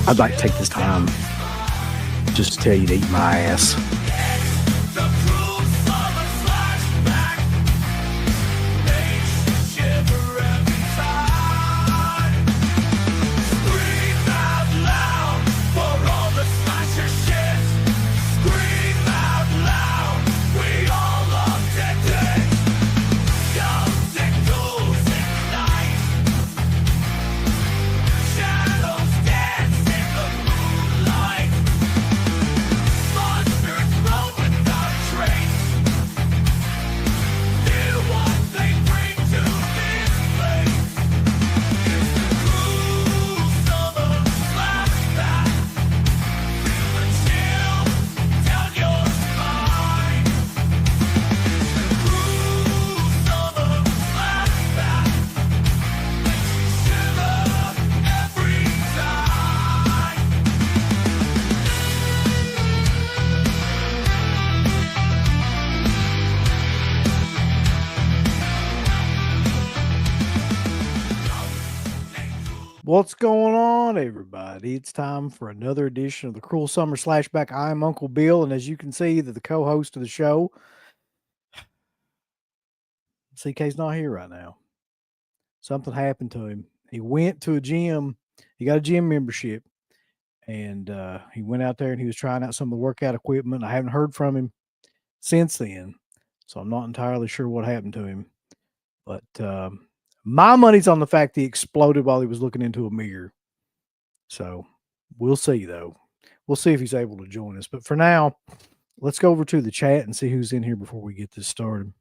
I'd like to take this time just to tell you to eat my ass. What's going on, everybody? It's time for another edition of the Cruel Summer Slashback. I'm Uncle Bill, and as you can see, the co-host of the show, CK's not here right now. Something happened to him. He went to a gym. He got a gym membership, and he went out there and he was trying out some of the workout equipment. I haven't heard from him since then, so I'm not entirely sure what happened to him. But my money's on the fact he exploded while he was looking into a mirror. So we'll see, though. We'll see if he's able to join us. But for now, let's go over to the chat and see who's in here before we get this started.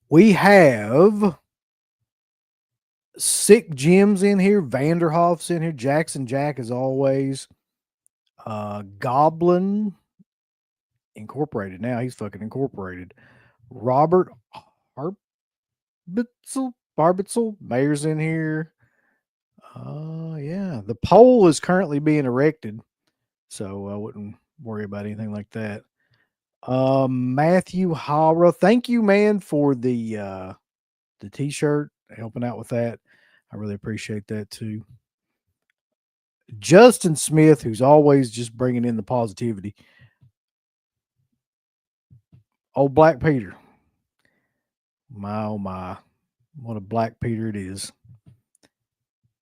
We have Sick Jim's in here. Vanderhoff's in here. Jackson Jack, as always. Goblin Incorporated. Now he's fucking incorporated. Robert Barbitzel, Mayor's in here. Yeah, the poll is currently being erected, so I wouldn't worry about anything like that. Matthew Hara, thank you, man, for the t-shirt, helping out with that. I really appreciate that too. Justin Smith, who's always just bringing in the positivity. Old Black Peter. My, oh my, what a Black Peter it is.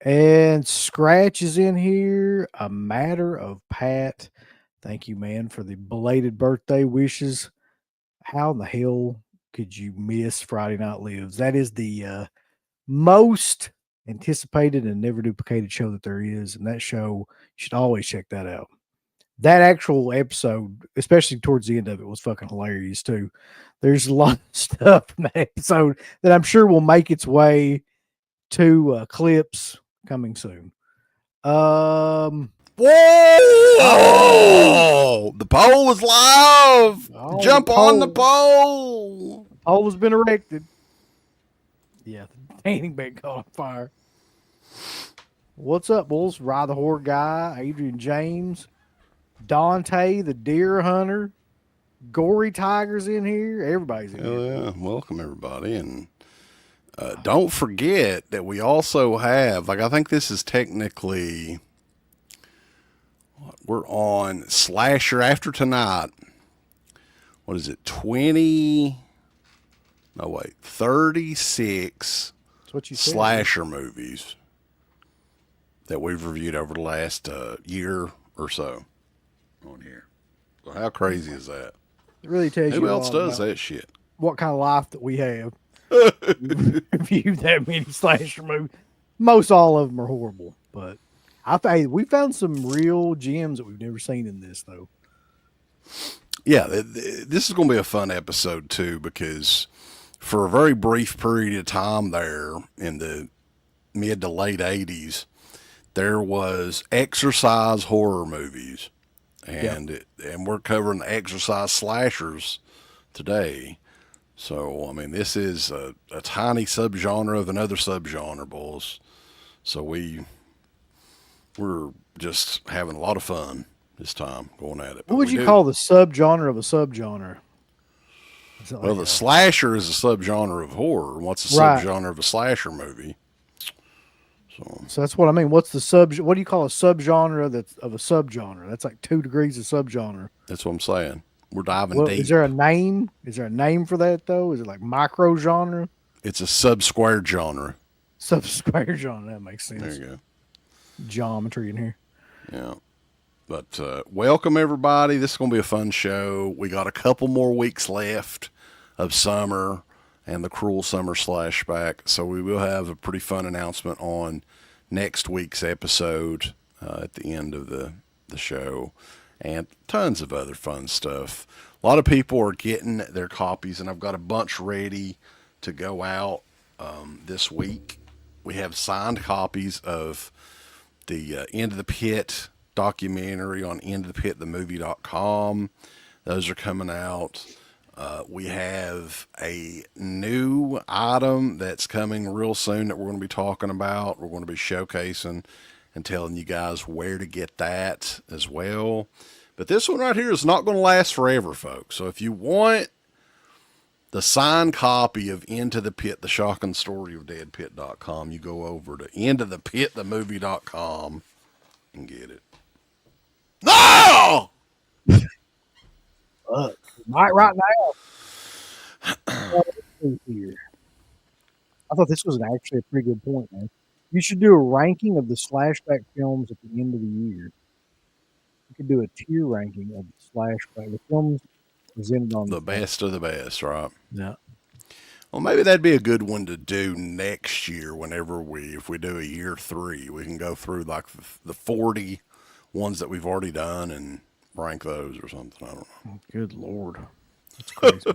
And Scratch is in here. A Matter of Pat. Thank you, man, for the belated birthday wishes. How in the hell could you miss Friday Night Lives? That is the most anticipated and never duplicated show that there is. And that show, you should always check that out. That actual episode, especially towards the end of it, was fucking hilarious too. There's a lot of stuff in that episode that I'm sure will make its way to clips coming soon. Whoa! Oh, the poll was live. Oh, jump on the poll. The poll has been erected. Yeah, the painting bed caught on fire. What's up, Bulls? Rye the Horde Guy, Adrian James, Dante the Deer Hunter, Gory Tiger's in here. Everybody's in here. Yeah, welcome everybody, and don't forget that we also have, like, I think this is technically, we're on Slasher after tonight. What is it? 36 slasher movies that we've reviewed over the last year or so on here. So how crazy is that? It really tells you who else does that shit. What kind of life that we have. Reviewed that many slasher movies. Most all of them are horrible, but we found some real gems that we've never seen in this, though. Yeah, this is going to be a fun episode too, because for a very brief period of time there in the mid to late 80s, there was exercise horror movies, and and we're covering the exercise slashers today. So, I mean, this is a tiny subgenre of another subgenre, boys. So we're just having a lot of fun this time going at it. What would you call the subgenre of a subgenre? Well, the slasher is a subgenre of horror. What's a subgenre of a slasher movie? So that's what I mean. What's the what do you call a subgenre that's of a subgenre? That's like 2 degrees of subgenre. That's what I'm saying. We're diving Well, is deep. there a name? Is there a name for that though? Is it like micro genre? It's a sub-square genre. Sub-square genre. That makes There sense. you go. Geometry in here. Yeah. But welcome, everybody. This is going to be a fun show. We got a couple more weeks left of summer and the cruel summer slashback. So we will have a pretty fun announcement on next week's episode at the end of the show, and tons of other fun stuff. A lot of people are getting their copies, and I've got a bunch ready to go out this week. We have signed copies of the End of the Pit documentary on endofthepitthemovie.com. Those are coming out. We have a new item that's coming real soon that we're going to be talking about. We're going to be showcasing and telling you guys where to get that as well. But this one right here is not going to last forever, folks. So if you want the signed copy of Into the Pit, the shocking story of DEADPIT.com, you go over to endofthepitthemovie.com and get it. No! Right now. Here. I thought this was actually a pretty good point, man. You should do a ranking of the Slashback films at the end of the year. You could do a tier ranking of the Slashback, the films presented on the best of the best, right? Yeah. Well, maybe that'd be a good one to do next year. Whenever if we do a year 3, we can go through like the 40 ones that we've already done and rank those or something. I don't know. Good Lord. That's crazy.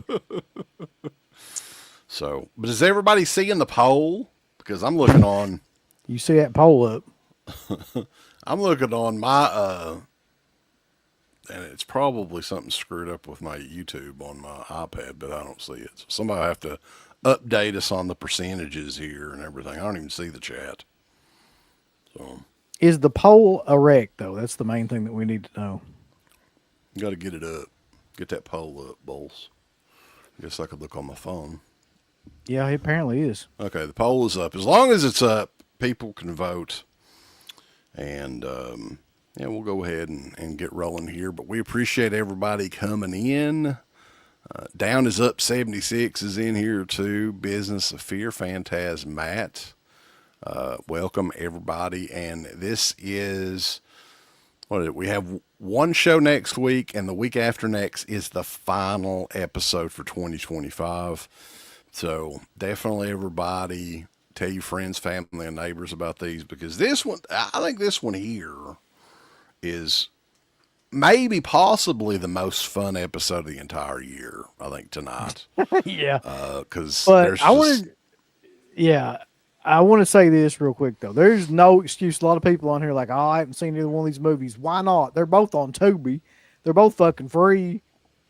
So, but is everybody seeing the poll? Because I'm looking on. You see that poll up? I'm looking on my and it's probably something screwed up with my YouTube on my iPad, but I don't see it. So somebody have to update us on the percentages here and everything. I don't even see the chat. So is the poll erect though? That's the main thing that we need to know. You got to get it up. Get that poll up, Bowles. I guess I could look on my phone. Yeah, it apparently is. Okay, the poll is up. As long as it's up, people can vote. And yeah, we'll go ahead and get rolling here. But we appreciate everybody coming in. Down is up 76 is in here too. Business of Fear, Phantaz Matt. Welcome everybody. And this is, we have one show next week, and the week after next is the final episode for 2025. So definitely everybody tell your friends, family, and neighbors about these, because this one, I think this one here is maybe possibly the most fun episode of the entire year. I think tonight. Yeah. Because I want to say this real quick though. There's no excuse. A lot of people on here like, oh, I haven't seen either one of these movies. Why not? They're both on Tubi. They're both fucking free.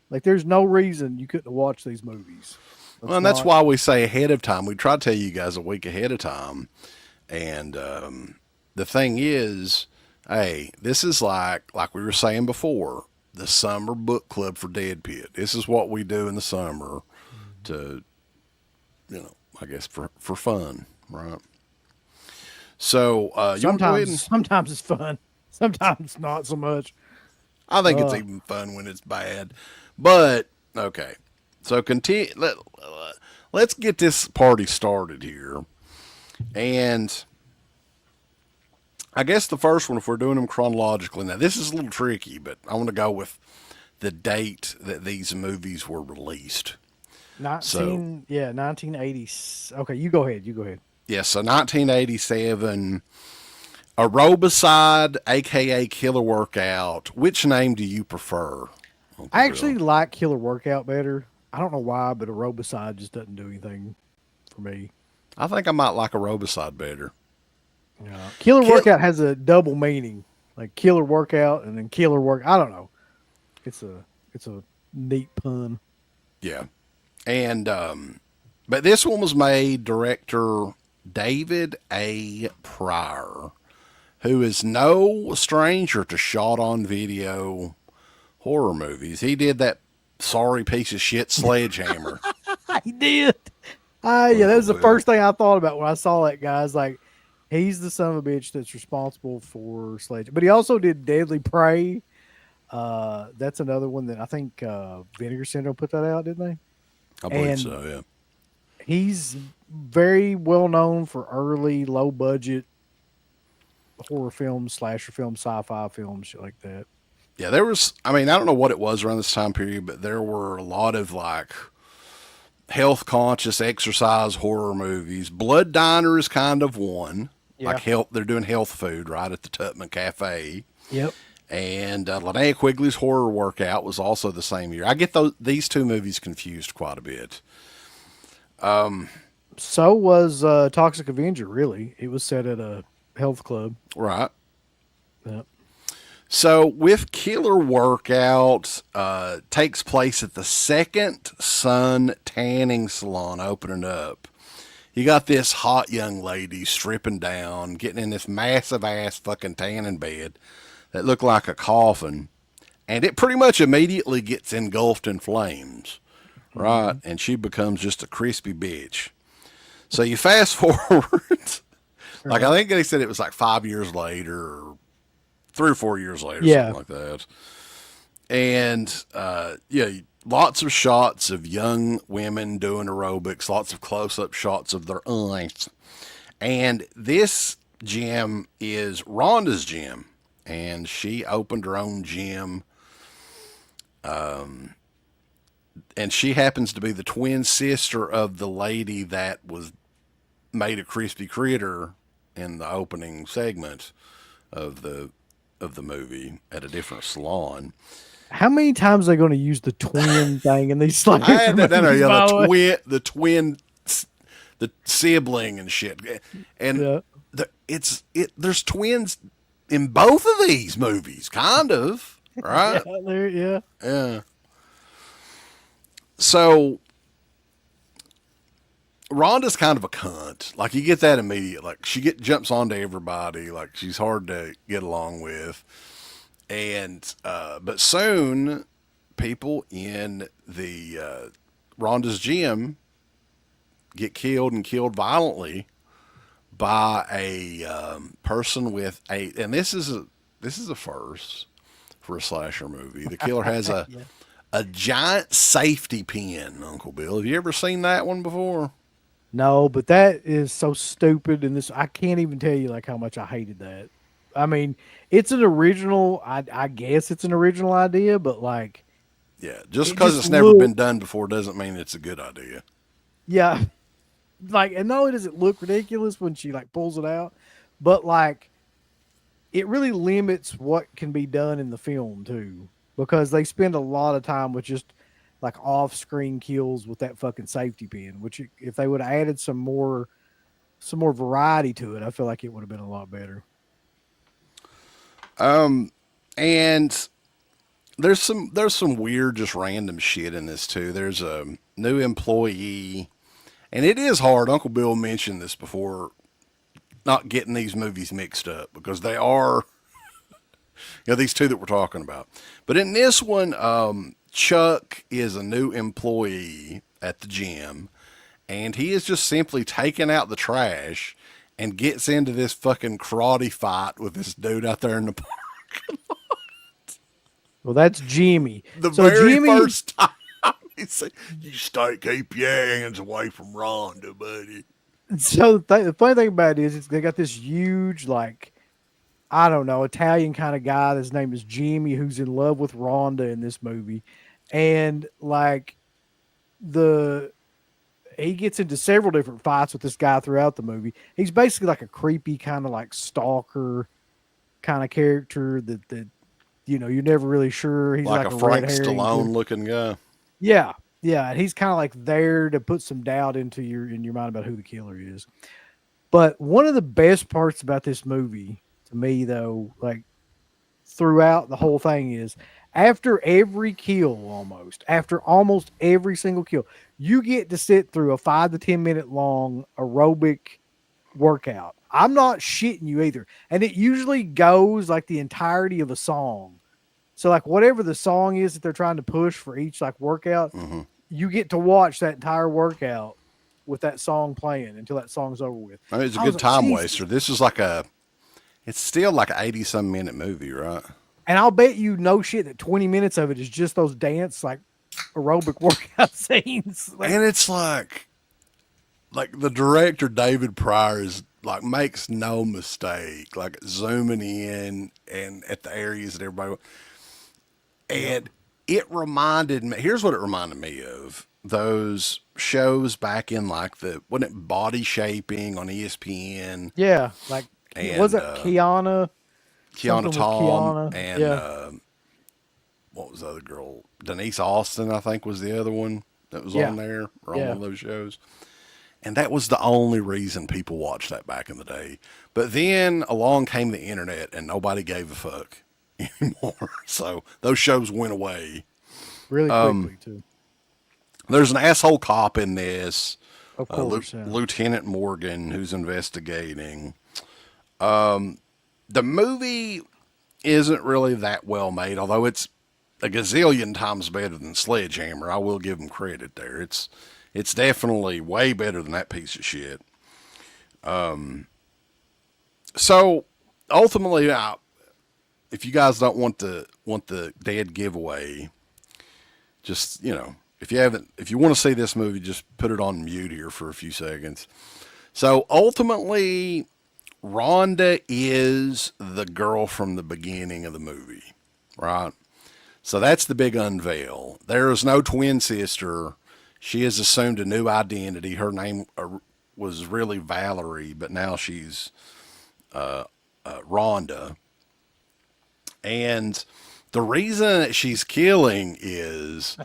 Like, there's no reason you couldn't watch these movies. Well, and that's why we say ahead of time. We try to tell you guys a week ahead of time. And the thing is, hey, this is like we were saying before, the summer book club for Dead Pit. This is what we do in the summer to, I guess for fun, right? So sometimes it's fun. Sometimes not so much. I think it's even fun when it's bad. But okay. So continue. Let's get this party started here. And I guess the first one, if we're doing them chronologically, now this is a little tricky, but I want to go with the date that these movies were released. 1980. Okay, you go ahead. Yeah, so 1987, Aerobicide, a.k.a. Killer Workout. Which name do you prefer? I actually like Killer Workout better. I don't know why, but Aerobicide just doesn't do anything for me. I think I might like Aerobicide better. Yeah. Killer Workout has a double meaning, like Killer Workout and then Killer Work. I don't know. It's a neat pun. Yeah, and but this one was made director David A. Pryor, who is no stranger to shot on video horror movies. He did that sorry piece of shit Sledgehammer. He did. Yeah, that was the first thing I thought about when I saw that guy. I was like, He's the son of a bitch that's responsible for Sledge. But he also did Deadly Prey. That's another one that I think Vinegar Syndrome put that out, didn't they? I believe And so. Yeah. he's very well known for early low budget horror films, slasher films, sci-fi films, shit like that. Yeah, there was. I mean, I don't know what it was around this time period, but there were a lot of like health conscious exercise horror movies. Blood Diner is kind of one. Like Yeah. health, they're doing health food right at the Tutman Cafe. Yep. And Linnea Quigley's Horror Workout was also the same year. I get these two movies confused quite a bit. So was Toxic Avenger. Really, it was set at a health club. Right. Yep. So with Killer Workout, takes place at the Second Sun Tanning Salon opening up. You got this hot young lady stripping down, getting in this massive ass fucking tanning bed that looked like a coffin, and it pretty much immediately gets engulfed in flames, right? Mm-hmm. And she becomes just a crispy bitch. So you fast forward, like I think they said it was like 5 years later, or 3 or 4 years later, Yeah. something like that. And yeah, lots of shots of young women doing aerobics, lots of close-up shots of their eyes. And this gym is Rhonda's gym, and she opened her own gym. And she happens to be the twin sister of the lady that was made a crispy critter in the opening segment of the movie at a different salon. How many times are they going to use the twin thing in these slasher I had that, movies, yeah, by the way? the sibling and shit, and Yeah. there's twins in both of these movies, kind of, right? Yeah. Yeah. So Rhonda's kind of a cunt. Like you get that immediate. Like jumps onto everybody. Like she's hard to get along with. And but soon, people in the Rhonda's gym get killed and killed violently by a person with a. And this is a first for a slasher movie. The killer has Yeah. a giant safety pin. Uncle Bill, have you ever seen that one before? No, but that is so stupid. And this, I can't even tell you like how much I hated that. I mean, it's an original. I guess it's an original idea, but like Yeah, just it because just it's never looked, been done before doesn't mean it's a good idea. yeah, like and not only does it look ridiculous when she like pulls it out, but like it really limits what can be done in the film too, because they spend a lot of time with just like off-screen kills with that fucking safety pin. Which if they would have added some more variety to it, I feel like it would have been a lot better. And there's some weird, just random shit in this too. There's a new employee, and it is hard. Uncle Bill mentioned this before, not getting these movies mixed up because they are, these two that we're talking about. But in this one, Chuck is a new employee at the gym, and he is just simply taking out the trash and gets into this fucking karate fight with this dude out there in the park. Well, that's Jimmy. The So very Jimmy, first time he said, "You stay, keep your hands away from Rhonda, buddy." so the funny thing about it is they got this huge, like, I don't know, Italian kind of guy. His name is Jimmy, who's in love with Rhonda in this movie. And like the he gets into several different fights with this guy throughout the movie. He's basically like a creepy kind of like stalker kind of character that you're never really sure. He's Like like a a red Frank herring. Stallone looking guy. Yeah. Yeah. And he's kind of like there to put some doubt into your mind about who the killer is. But one of the best parts about this movie to me though, like throughout the whole thing is after every kill after almost every single kill, you get to sit through a 5 to 10 minute long aerobic workout. I'm not shitting you either. And it usually goes like the entirety of a song. So like whatever the song is that they're trying to push for each like workout, Mm-hmm. you get to watch that entire workout with that song playing until that song's over with. I mean, it's a I was good like, time Jesus. waster. This is it's still like an 80-some minute movie, right? And I'll bet you no shit that 20 minutes of it is just those dance, like, aerobic workout scenes. Like, And it's like the director, David Pryor, is like makes no mistake, like zooming in and at the areas that everybody, and it reminded me, here's what it reminded me of: those shows back in like wasn't it Body Shaping on ESPN, yeah, like, was and it Kiana? Kiana Something with Tom, Kiana. and Yeah. what was the other girl? Denise Austin, I think, was the other one that was Yeah. on there or on Yeah. one of those shows. And that was the only reason people watched that back in the day. But then along came the internet and nobody gave a fuck anymore. So those shows went away. Really quickly, too. There's an asshole cop in this, Of course. Yeah. Lieutenant Morgan, who's investigating. The movie isn't really that well made, although it's a gazillion times better than Sledgehammer. I will give them credit there. It's definitely way better than that piece of shit. So ultimately, if you guys don't want the dead giveaway, just if you want to see this movie, just put it on mute here for a few seconds. So ultimately, Rhonda is the girl from the beginning of the movie, right? So that's the big unveil. There is no twin sister. She has assumed a new identity. Her name was really Valerie, but now she's Rhonda. And the reason that she's killing is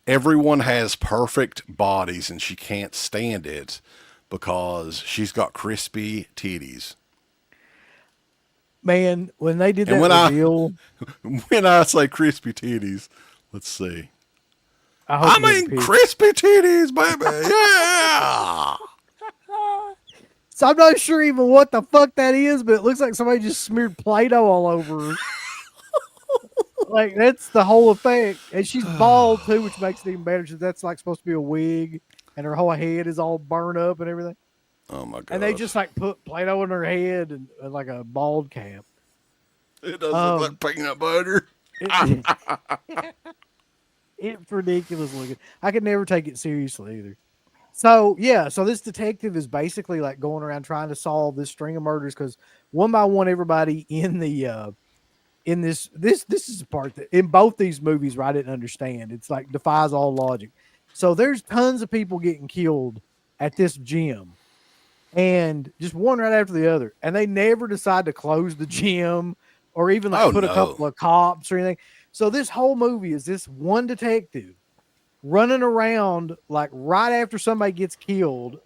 everyone has perfect bodies and she can't stand it because she's got crispy titties. Man, when they did that And reveal, when I say crispy titties, let's see. I mean crispy titties, baby. Yeah. So I'm not sure even what the fuck that is, but it looks like somebody just smeared Play-Doh all over her. Like, that's the whole effect. And she's bald too, which makes it even better because that's like supposed to be a wig, and her whole head is all burned up and everything. Oh my god. And they just like put Play-Doh in her head and like a bald cap. It does look like peanut butter. It's ridiculous looking. I could never take it seriously either. So yeah, so this detective is basically like going around trying to solve this string of murders because one by one, everybody in the in this is the part that in both these movies where I didn't understand. It's like defies all logic. So there's tons of people getting killed at this gym, and just one right after the other, and they never decide to close the gym or even like put a couple of cops or anything. So this whole movie is this one detective running around like right after somebody gets killed,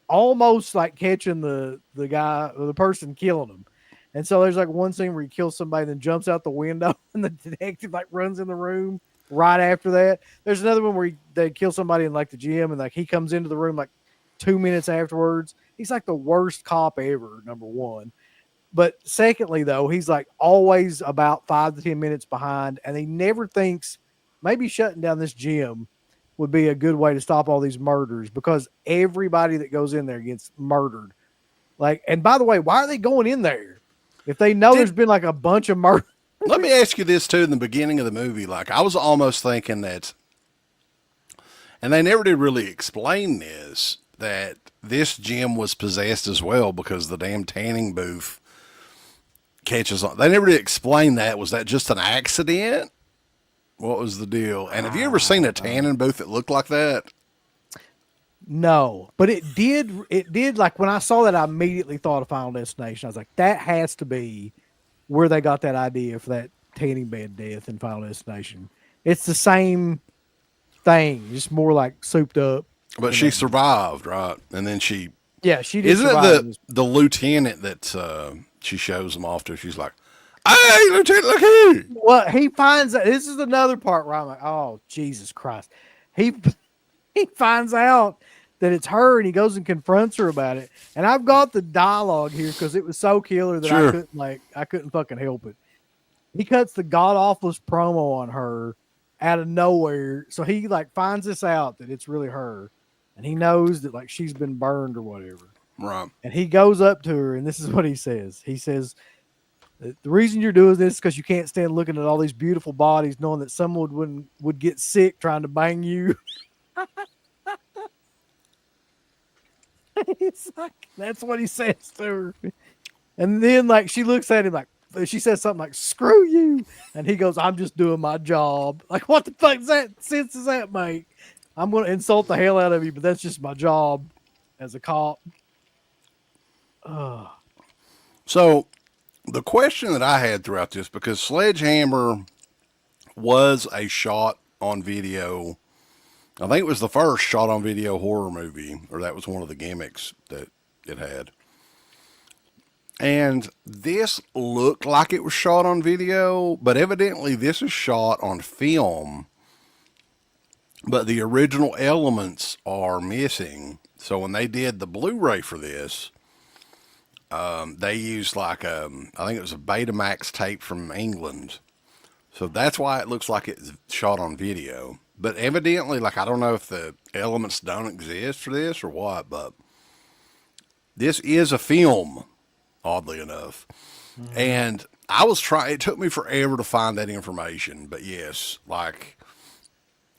almost like catching the guy or the person killing him. And so there's like one scene where he kills somebody, then jumps out the window, and the detective like runs in the room right after that. There's another one where they kill somebody in like the gym, and like he comes into the room like 2 minutes afterwards. He's like the worst cop ever, number one. But secondly, though, he's like always about 5 to 10 minutes behind, and he never thinks maybe shutting down this gym would be a good way to stop all these murders because everybody that goes in there gets murdered. Like, and by the way, why are they going in there if they know there's been like a bunch of murders? Let me ask you this too. In the beginning of the movie, like I was almost thinking that, and they never did really explain this, that this gym was possessed as well because the damn tanning booth catches on. They never did explain that. Was that just an accident? What was the deal? And have you ever seen a tanning booth that looked like that? No, but it did like when I saw that, I immediately thought of Final Destination. I was like, that has to be where they got that idea for that tanning bed death in Final Destination. It's the same thing, just more like souped up. But she survived, right? And then she she did. Isn't it the lieutenant that she shows them off to? She's like, "Hey, Lieutenant, look here." Well, he finds out. This is another part where I'm like, "Oh, Jesus Christ!" He finds out that it's her, and he goes and confronts her about it. And I've got the dialogue here because it was so killer that I couldn't fucking help it. He cuts the god awfulest promo on her out of nowhere. So he like finds this out that it's really her, and he knows that like she's been burned or whatever. Right. And he goes up to her, and this is what he says. He says, "The reason you're doing this is because you can't stand looking at all these beautiful bodies, knowing that someone would get sick trying to bang you." It's like that's what he says to her. And then like she looks at him like she says something like "screw you," and he goes, "I'm just doing my job." Like what the fuck sense does that make? I'm gonna insult the hell out of you, but that's just my job as a cop. Ugh. So the question that I had throughout this, because Sledgehammer was a shot on video, I think it was the first shot on video horror movie, or that was one of the gimmicks that it had. And this looked like it was shot on video, but evidently this is shot on film, but the original elements are missing. So when they did the Blu-ray for this, they used like I think it was a Betamax tape from England. So that's why it looks like it's shot on video. But evidently, like, I don't know if the elements don't exist for this or what, but this is a film, oddly enough. Mm-hmm. And I was trying, it took me forever to find that information. But yes, like,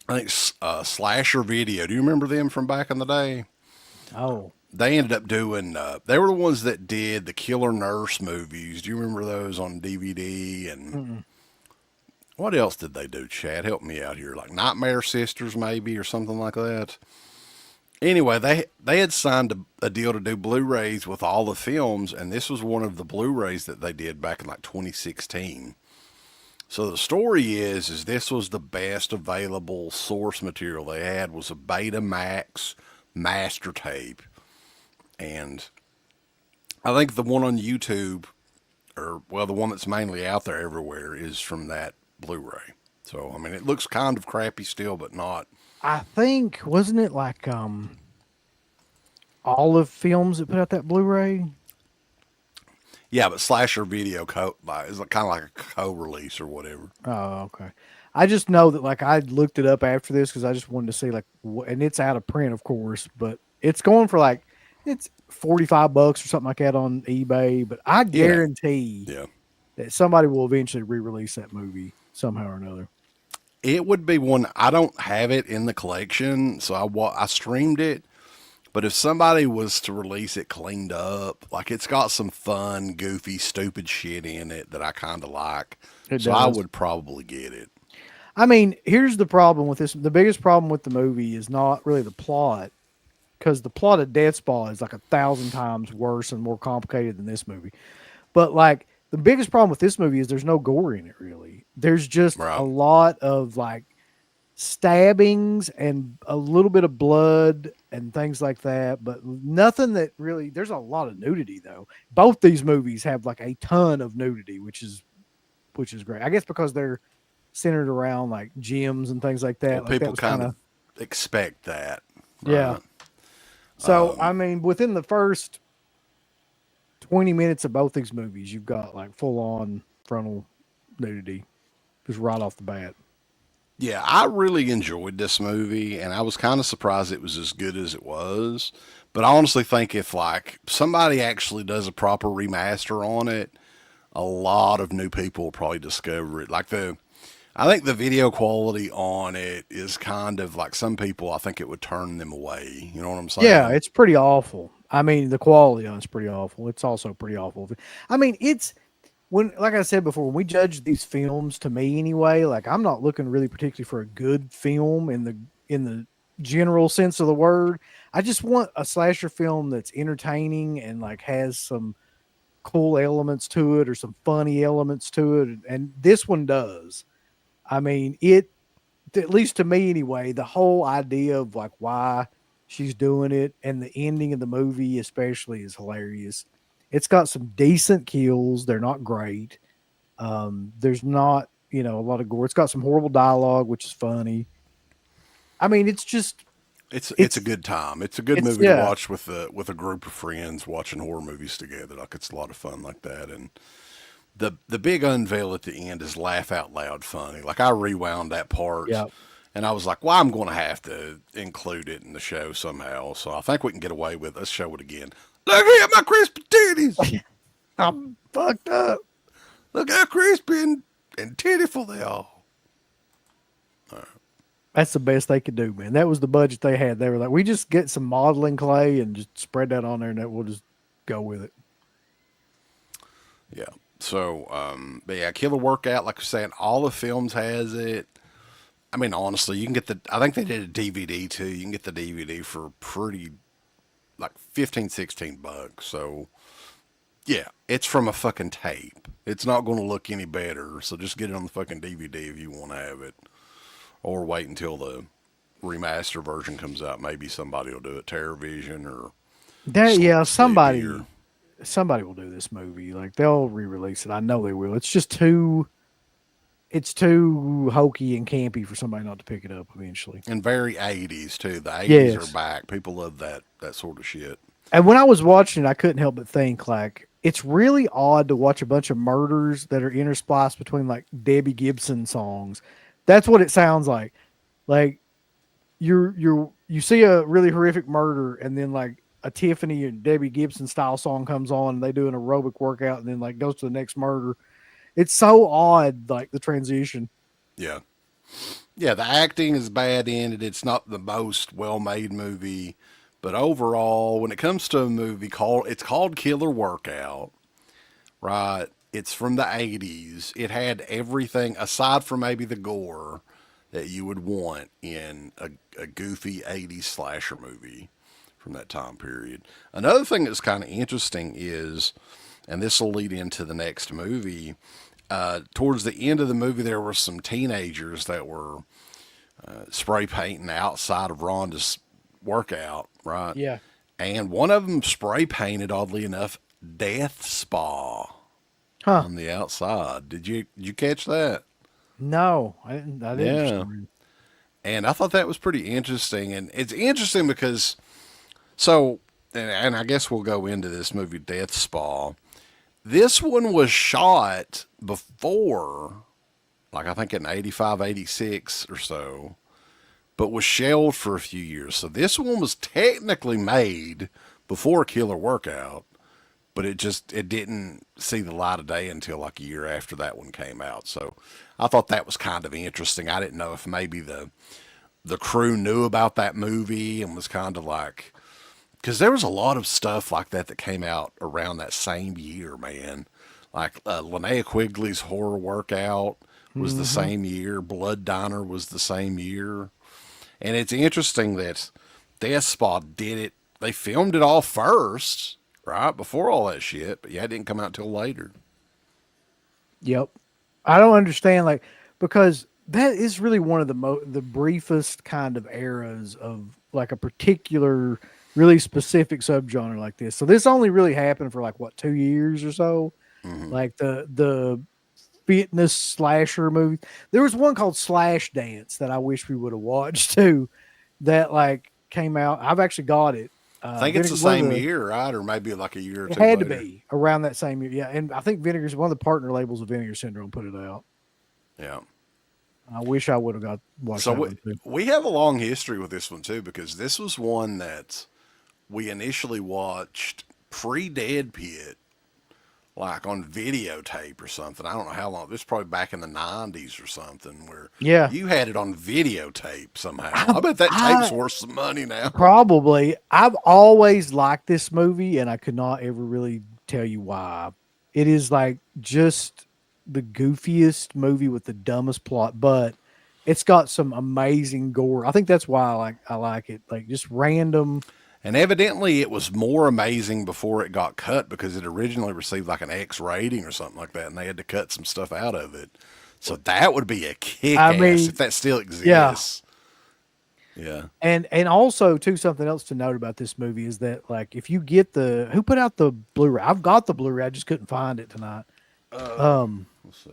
I think Slasher Video. Do you remember them from back in the day? Oh. They ended up doing, they were the ones that did the Killer Nurse movies. Do you remember those on DVD? And mm-mm. What else did they do, Chad? Help me out here. Like Nightmare Sisters, maybe, or something like that. Anyway, they had signed a deal to do Blu-rays with all the films, and this was one of the Blu-rays that they did back in like 2016. So the story is this was the best available source material they had was a Betamax master tape. And I think the one on YouTube, or well, the one that's mainly out there everywhere, is from that Blu-ray. So, I mean, it looks kind of crappy still, but not. I think, wasn't it like Olive Films that put out that Blu-ray? Yeah, but Slasher Video is kind of like a co-release or whatever. Oh, okay. I just know that like I looked it up after this because I just wanted to see like, and it's out of print, of course, but it's going for like, it's $45 or something like that on eBay, but I guarantee that somebody will eventually re-release that movie somehow or another. It would be one. I don't have it in the collection, so I streamed it. But if somebody was to release it cleaned up, like it's got some fun, goofy, stupid shit in it that I kind of like, I would probably get it. I mean, here's the problem with this. The biggest problem with the movie is not really the plot, because the plot of Death Spa is like 1,000 times worse and more complicated than this movie. But like the biggest problem with this movie is there's no gore in it really. There's just a lot of like stabbings and a little bit of blood and things like that, but nothing that really. There's a lot of nudity though. Both these movies have like a ton of nudity, which is great. I guess because they're centered around like gyms and things like that. Well, like people kind of expect that. Right? Yeah. So, I mean, within the first 20 minutes of both these movies, you've got like full on frontal nudity just right off the bat. Yeah, I really enjoyed this movie, and I was kind of surprised it was as good as it was. But I honestly think if like somebody actually does a proper remaster on it, a lot of new people will probably discover it. I think the video quality on it is kind of like some people, I think it would turn them away. You know what I'm saying? Yeah, it's pretty awful. I mean, the quality on it's pretty awful. It's also pretty awful. I mean, like I said before, when we judge these films, to me anyway, like I'm not looking really particularly for a good film in the general sense of the word. I just want a slasher film that's entertaining and like has some cool elements to it or some funny elements to it. And this one does. I mean, at least to me anyway, the whole idea of like why she's doing it and the ending of the movie especially is hilarious. It's got some decent kills. They're not great. There's not, a lot of gore. It's got some horrible dialogue, which is funny. I mean, it's just it's a good time. It's a good movie to watch with a group of friends watching horror movies together. Like it's a lot of fun like that. And the big unveil at the end is laugh out loud funny. Like I rewound that part, and And I was like, well, I'm going to have to include it in the show somehow. So I think we can get away with it. Let's show it again. Look at my crispy titties. I'm fucked up. Look how crispy and tittyful they are. That's the best they could do, man. That was the budget they had. They were like, we just get some modeling clay and just spread that on there, and that we'll just go with it. Yeah. So, but yeah, Killer Workout, like I was saying, all the films has it. I mean, honestly, you can get I think they did a DVD too. You can get the DVD for pretty, like 15, 16 bucks. So, yeah, it's from a fucking tape. It's not going to look any better. So just get it on the fucking DVD if you want to have it. Or wait until the remaster version comes out. Maybe somebody will do it, TerraVision or somebody will do this movie. Like they'll re-release it. I know they will. It's just too hokey and campy for somebody not to pick it up eventually. And very 80s too. The 80s are back. People love that sort of shit. And when I was watching it, I couldn't help but think like it's really odd to watch a bunch of murders that are interspliced between like Debbie Gibson songs. That's what it sounds like. Like you see a really horrific murder, and then like a Tiffany and Debbie Gibson style song comes on, and they do an aerobic workout, and then like goes to the next murder. It's so odd, like the transition. Yeah. Yeah, the acting is bad in it. It's not the most well-made movie, but overall, when it comes to a movie it's called Killer Workout, right? It's from the 80s. It had everything aside from maybe the gore that you would want in a goofy 80s slasher movie from that time period. Another thing that's kind of interesting is, and this will lead into the next movie, towards the end of the movie, there were some teenagers that were spray painting outside of Rhonda's workout, right? Yeah. And one of them spray painted, oddly enough, Death Spa on the outside. Did you catch that? No, I didn't. Yeah. And I thought that was pretty interesting. And it's interesting because, and I guess we'll go into this movie, Death Spa. This one was shot before, like I think in 85, 86 or so, but was shelved for a few years. So this one was technically made before Killer Workout, but it didn't see the light of day until like a year after that one came out. So I thought that was kind of interesting. I didn't know if maybe the crew knew about that movie and was kind of like, because there was a lot of stuff like that came out around that same year, man. Like Linnea Quigley's Horror Workout was the same year. Blood Diner was the same year. And it's interesting that Death Spa did it. They filmed it all first, right? Before all that shit. But yeah, it didn't come out till later. Yep. I don't understand, like, because that is really one of the briefest kind of eras of like a particular really specific subgenre like this. So this only really happened for like what, 2 years or so? Mm-hmm. Like the fitness slasher movie. There was one called Slash Dance that I wish we would have watched too, that like came out. I've actually got it. I think it's the same year, right? Or maybe like a year or two later. It had later. to be around that same year. Yeah. And I think Vinegar's one of the partner labels of Vinegar Syndrome put it out. Yeah. I wish I would have watched that one too. We have a long history with this one too, because this was one that we initially watched pre-DEADPIT, like on videotape or something. I don't know how long. This is probably back in the 90s or something, where you had it on videotape somehow. I bet that tape's worth some money now. Probably. I've always liked this movie, and I could not ever really tell you why. It is like just the goofiest movie with the dumbest plot, but it's got some amazing gore. I think that's why I like it. Like just random. And evidently it was more amazing before it got cut, because it originally received like an X rating or something like that, and they had to cut some stuff out of it. So that would be a kick-ass if that still exists. Yeah. And also too, something else to note about this movie is that like if you get who put out the Blu-ray? I've got the Blu-ray, I just couldn't find it tonight. Let's see.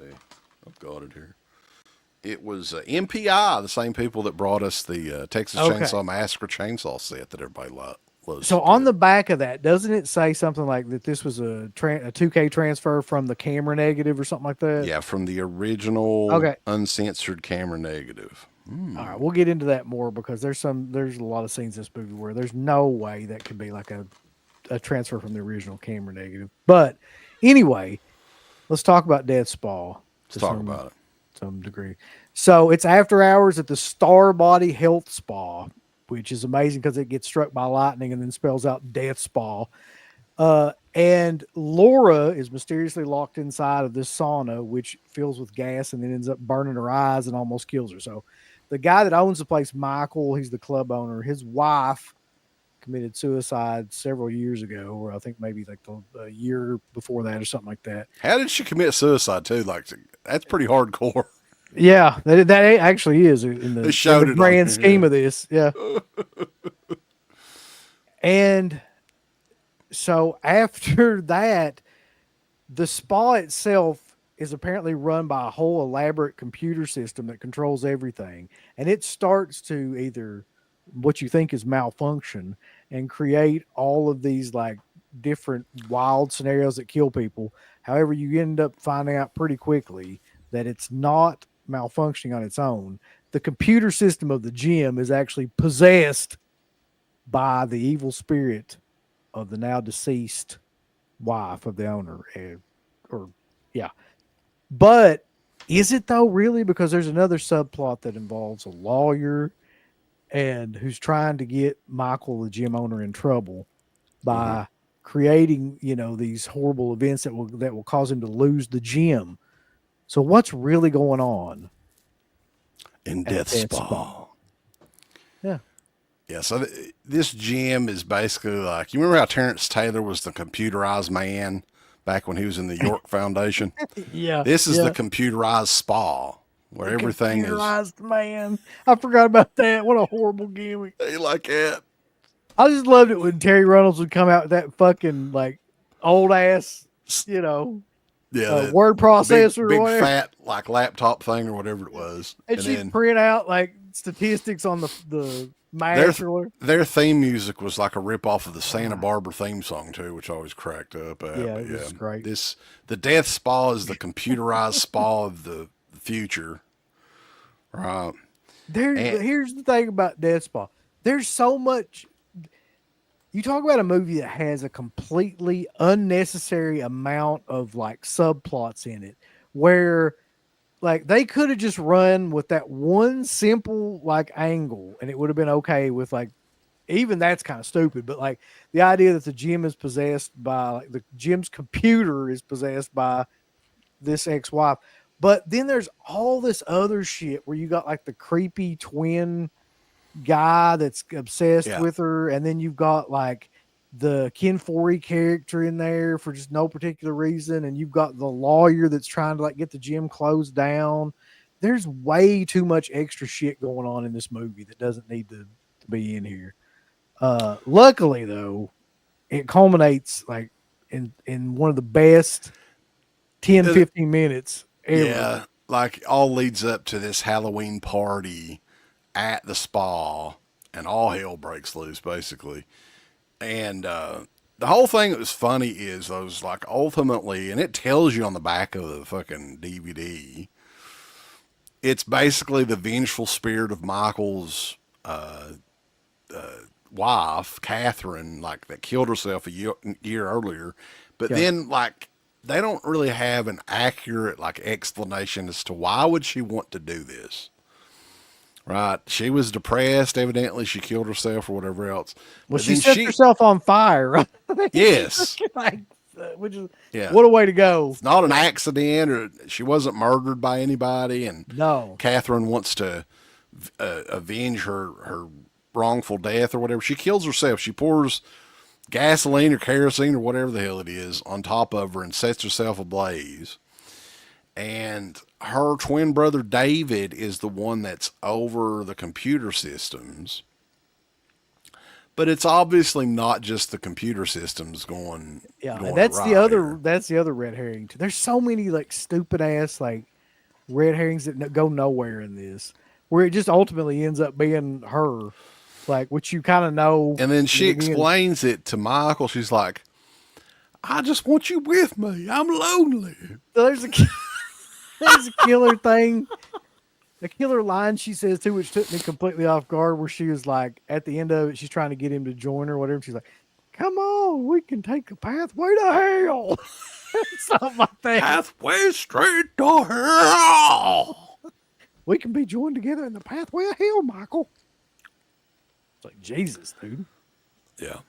I've got it here. It was MPI, the same people that brought us the Texas Chainsaw Massacre chainsaw set that everybody loves. So on the back of that, doesn't it say something like that this was a 2K transfer from the camera negative or something like that? Yeah, from the original uncensored camera negative. All right, we'll get into that more because there's a lot of scenes in this movie where there's no way that could be like a transfer from the original camera negative. But anyway, let's talk about Death Spa Let's to talk about it. some degree. So it's after hours at the Star Body Health Spa, which is amazing because it gets struck by lightning and then spells out Death Spa. And Laura is mysteriously locked inside of this sauna, which fills with gas and then ends up burning her eyes and almost kills her. So the guy that owns the place, Michael, he's the club owner, his wife committed suicide several years ago, or I think maybe like a year before that or something like that. How did she commit suicide too? Like that's pretty hardcore. Yeah, that actually is in They showed the it grand on scheme here. of this. Yeah. And so after that, the spa itself is apparently run by a whole elaborate computer system that controls everything. And it starts to either what you think is malfunction and create all of these like different wild scenarios that kill people. However, you end up finding out pretty quickly that it's not malfunctioning on its own. The computer system of the gym is actually possessed by the evil spirit of the now deceased wife of the owner. Or, yeah. But is it though, really? Because there's another subplot that involves a lawyer and who's trying to get Michael, the gym owner, in trouble by creating, these horrible events that will cause him to lose the gym. So what's really going on In at Death that Spa. spa? Yeah. Yeah, so this gym is basically like, you remember how Terrence Taylor was the computerized man back when he was in the York Foundation? Yeah. This is yeah. the computerized spa where everything is. Computerized man. I forgot about that. What a horrible gimmick. Hey, like that. I just loved it when Terry Reynolds would come out with that fucking like old ass, Yeah, word processor big or whatever. fat like laptop thing or whatever it was. And she'd print out like statistics on the math or whatever. their theme music was like a rip off of the Santa Barbara theme song too, which I always cracked up at. Yeah, But it was great. The Death Spa is the computerized spa of the future, right? Here's the thing about Death Spa. There's so much. You talk about a movie that has a completely unnecessary amount of like subplots in it, where like they could have just run with that one simple like angle, and it would have been okay with like even that's kind of stupid, but like the idea that the gym is possessed by like the gym's computer is possessed by this ex-wife. But then there's all this other shit where you got like the creepy twin guy that's obsessed Yeah. with her, and then you've got like the Ken Foree character in there for just no particular reason, and you've got the lawyer that's trying to like get the gym closed down. There's way too much extra shit going on in this movie that doesn't need to be in here. Luckily though, it culminates like in one of the best 10-15 minutes ever. Yeah, like all leads up to this Halloween party at the spa, and all hell breaks loose basically. And the whole thing that was funny is those like ultimately, and it tells you on the back of the fucking DVD, it's basically the vengeful spirit of Michael's wife, Catherine, like that killed herself a year earlier. But Yeah. then like they don't really have an accurate like explanation as to why would she want to do this. Right? She was depressed. Evidently, she killed herself or whatever else. Well, But she then set herself on fire, right? Yes. like, which is Yeah. what a way to go. It's not an accident, or she wasn't murdered by anybody. And No. Catherine wants to avenge her wrongful death or whatever. She kills herself. She pours gasoline or kerosene or whatever the hell it is on top of her and sets herself ablaze. And her twin brother David is the one that's over the computer systems. But it's obviously not just the computer systems going. Yeah, going and that's awry the other here. that's the other red herring too. There's so many like stupid ass like red herrings that go nowhere in this, where it just ultimately ends up being her, like which you kind of know. And then she at the end. explains it to Michael. She's like, "I just want you with me. I'm lonely." There's a there's a killer thing the killer line she says too, which took me completely off guard, where she was like, at the end of it, she's trying to get him to join her, whatever. She's like, "Come on, we can take the pathway to hell," something like that. Pathway straight to hell. We can be joined together in the pathway of hell, Michael. It's like, Jesus, dude. Yeah.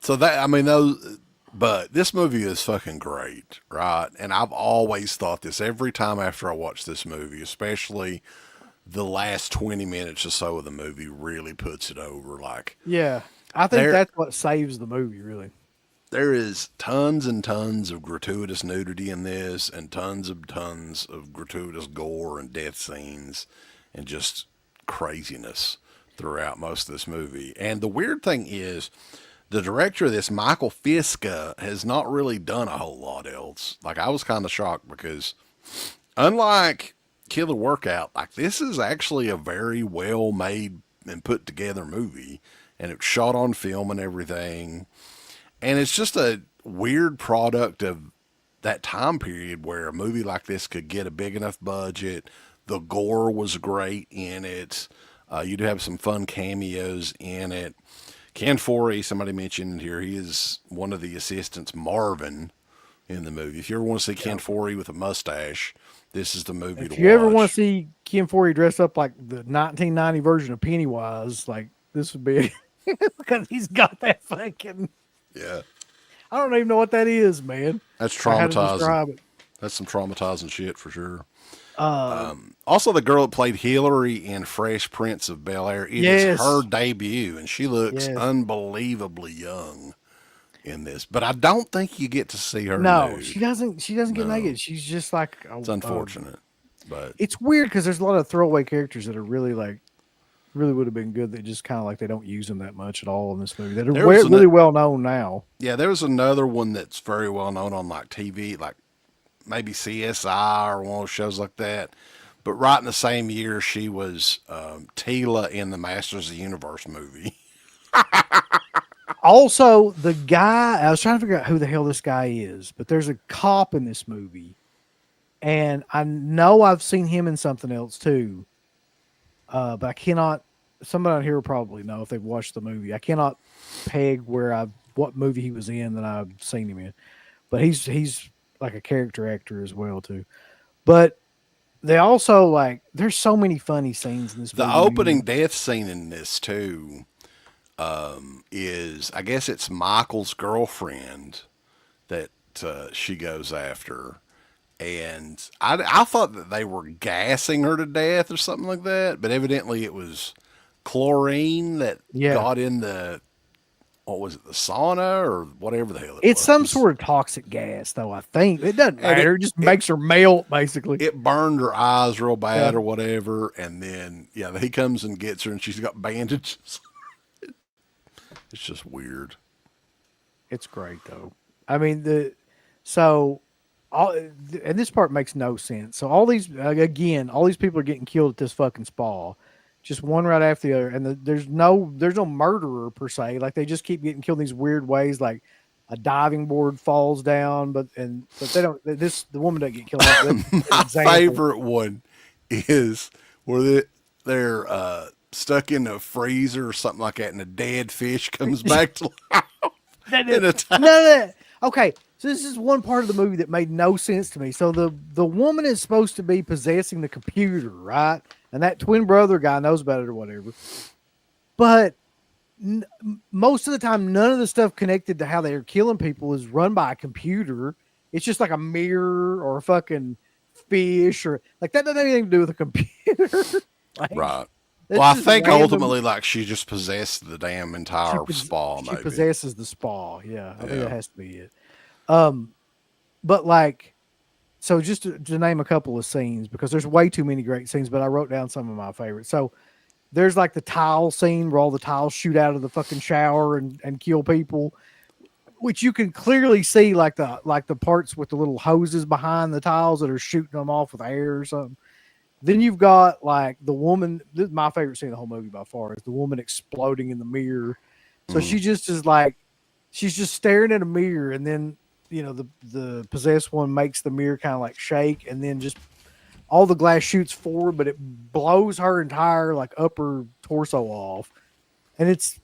So that, I mean, those, but this movie is fucking great, right? And I've always thought this every time after I watch this movie, especially the last 20 minutes or so of the movie really puts it over. Like, Yeah, I think that's what saves the movie, really. there is tons and tons of gratuitous nudity in this and tons of gratuitous gore and death scenes and just craziness throughout most of this movie. And the weird thing is, the director of this, Michael Fiska, has not really done a whole lot else. Like, I was kind of shocked because unlike Killer Workout, like, this is actually a very well made and put together movie, and it's shot on film and everything. And it's just a weird product of that time period where a movie like this could get a big enough budget. The gore was great in it. You'd have some fun cameos in it. Ken Foree, somebody mentioned here, he is one of the assistants, Marvin, in the movie. If you ever want to see Ken Foree with a mustache, this is the movie to watch. If you ever want to see Ken Foree dressed up like the 1990 version of Pennywise, like, this would be because he's got that fucking... Yeah. I don't even know what that is, man. That's traumatizing. That's some traumatizing shit for sure. Also, the girl that played Hillary in Fresh Prince of Bel-Air, it is her debut, and she looks unbelievably young in this. But I don't think you get to see her nude. She doesn't get naked. She's just like... It's unfortunate. But it's weird because there's a lot of throwaway characters that are really like... really would have been good. They just kind of like they don't use them that much at all in this movie. That are really well known now. Yeah, there was another one that's very well known on like TV, like maybe CSI or one of those shows like that. But right in the same year, she was Tila in the Masters of the Universe movie. Also, the guy, I was trying to figure out who the hell this guy is, but there's a cop in this movie, and I know I've seen him in something else too. But I cannot. Somebody out here will probably know if they've watched the movie. I cannot peg what movie he was in that I've seen him in. But he's like a character actor as well too. But they also like there's so many funny scenes in this movie. The opening death scene in this too is, I guess it's Michael's girlfriend that she goes after. And I thought that they were gassing her to death or something like that, but evidently it was chlorine that got in the, what was it, the sauna or whatever the hell it was. It's some sort of toxic gas, though, I think. It doesn't matter. It just makes her melt, basically. It burned her eyes real bad or whatever, and then, he comes and gets her, and she's got bandages. It's just weird. It's great, though. I mean, and this part makes no sense. So all these people are getting killed at this fucking spa, just one right after the other. And there's no murderer per se. Like they just keep getting killed in these weird ways. Like a diving board falls down, but they don't. The woman doesn't get killed. My favorite one is where they're stuck in a freezer or something like that, and a dead fish comes back to life. No. Okay. So this is one part of the movie that made no sense to me. So the woman is supposed to be possessing the computer, right? And that twin brother guy knows about it or whatever. But most of the time, none of the stuff connected to how they're killing people is run by a computer. It's just like a mirror or a fucking fish or like that doesn't have anything to do with a computer. Like, right. Well, I think ultimately, like, she just possessed the damn entire spa. She possesses the spa. Yeah, I think that has to be it. But like, so just to name a couple of scenes, because there's way too many great scenes, but I wrote down some of my favorites. So there's like the tile scene where all the tiles shoot out of the fucking shower and kill people, which you can clearly see like the parts with the little hoses behind the tiles that are shooting them off with air or something. Then you've got like the woman, this is my favorite scene in the whole movie by far, is the woman exploding in the mirror. So she just is like, she's just staring at a mirror, and then, the possessed one makes the mirror kind of like shake and then just all the glass shoots forward, but it blows her entire like upper torso off, and it's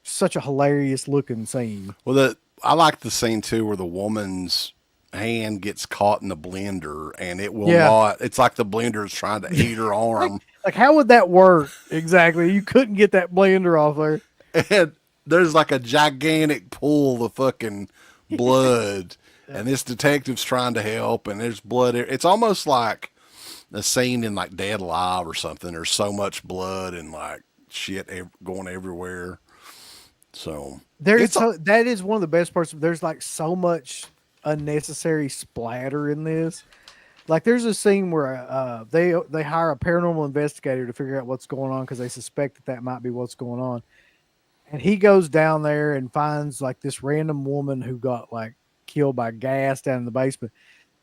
such a hilarious looking scene. Well, I like the scene too where the woman's hand gets caught in the blender and it will Yeah, not. It's like the blender is trying to eat her like arm, like how would that work exactly? You couldn't get that blender off there. and there's like a gigantic pool of fucking blood, and this detective's trying to help, and there's blood. It's almost like a scene in like Dead Alive or something. There's so much blood and like shit going everywhere. So There's it's a, so that is one of the best parts. There's like so much unnecessary splatter in this. Like there's a scene where they hire a paranormal investigator to figure out what's going on because they suspect that might be what's going on. And he goes down there and finds like this random woman who got like killed by gas down in the basement.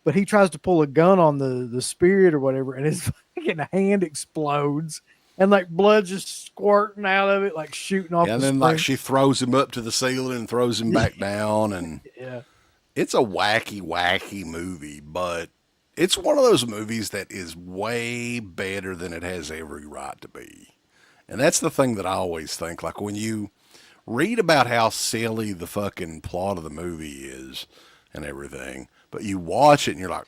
But he tries to pull a gun on the spirit or whatever, and his fucking hand explodes, and like blood just squirting out of it, like shooting off and the then like screen. she throws him up to the ceiling and throws him back down, and Yeah. it's a wacky movie, but it's one of those movies that is way better than it has every right to be. And that's the thing that I always think. Like when you read about how silly the fucking plot of the movie is and everything, but you watch it and you're like,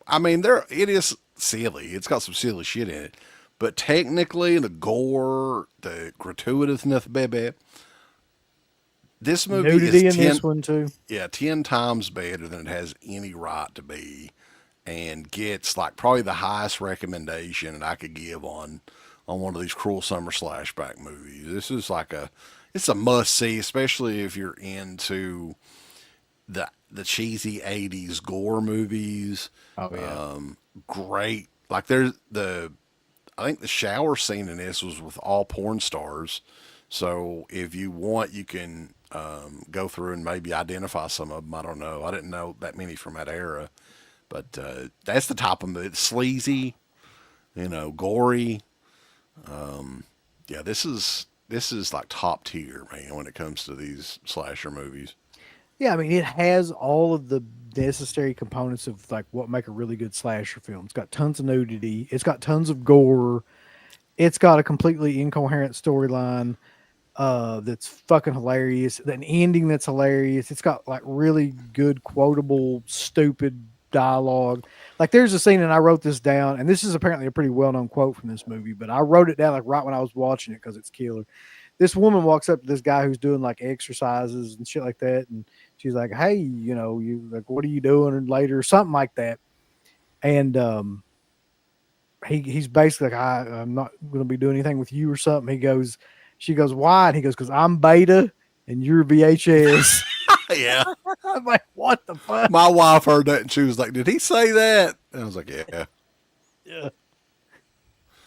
I mean, it is silly. It's got some silly shit in it, but technically, the gore, the gratuitousness, baby, this movie is Nudity in this one too. 10 times better than it has any right to be, and gets like probably the highest recommendation that I could give on one of these Cruel Summer Slashback movies. This is like it's a must see, especially if you're into the cheesy '80s gore movies. Oh yeah. Great, like there's I think the shower scene in this was with all porn stars. So if you want, you can go through and maybe identify some of them. I don't know. I didn't know that many from that era, but that's the top of it. It's sleazy, gory. Yeah, this is like top tier, man, when it comes to these slasher movies. Yeah, I mean it has all of the necessary components of like what make a really good slasher film. It's got tons of nudity, it's got tons of gore, it's got a completely incoherent storyline that's fucking hilarious, an ending that's hilarious. It's got like really good quotable stupid dialogue. Like there's a scene, and I wrote this down, and this is apparently a pretty well-known quote from this movie, but I wrote it down like right when I was watching it because it's killer. This woman walks up to this guy who's doing like exercises and shit like that, and she's like, "Hey, you like, what are you doing later?" Something like that. And he's basically like, I'm not going to be doing anything with you or something. She goes, "Why?" And he goes, "Because I'm beta and you're VHS." Yeah. I'm like, "What the fuck?" My wife heard that and she was like, "Did he say that?" And I was like, "Yeah." Yeah.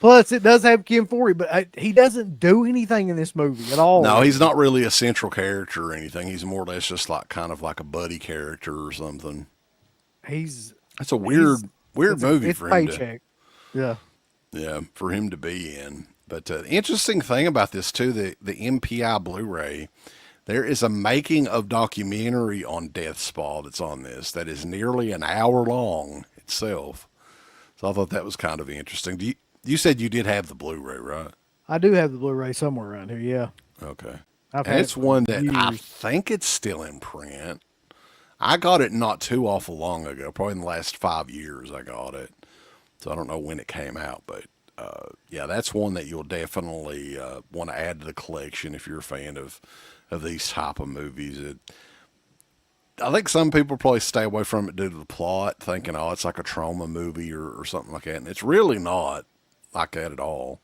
Plus, it does have Kim Forey, but he doesn't do anything in this movie at all. No, he's not really a central character or anything. He's more or less just like kind of like a buddy character or something. He's That's a weird movie it's for him paycheck. Yeah. for him to be in. But the interesting thing about this too, the MPI Blu-ray, there is a making of documentary on Death Spa that's on this that is nearly an hour long itself. So I thought that was kind of interesting. You said you did have the Blu-ray, right? I do have the Blu-ray somewhere around here. Yeah. Okay. I've And had it it's for one that I years. think it's still in print. I got it not too awful long ago, probably in the last 5 years I got it. So I don't know when it came out, but yeah, that's one that you'll definitely want to add to the collection if you're a fan of these type of movies. I think some people probably stay away from it due to the plot, thinking, oh, it's like a trauma movie or something like that. And it's really not like that at all.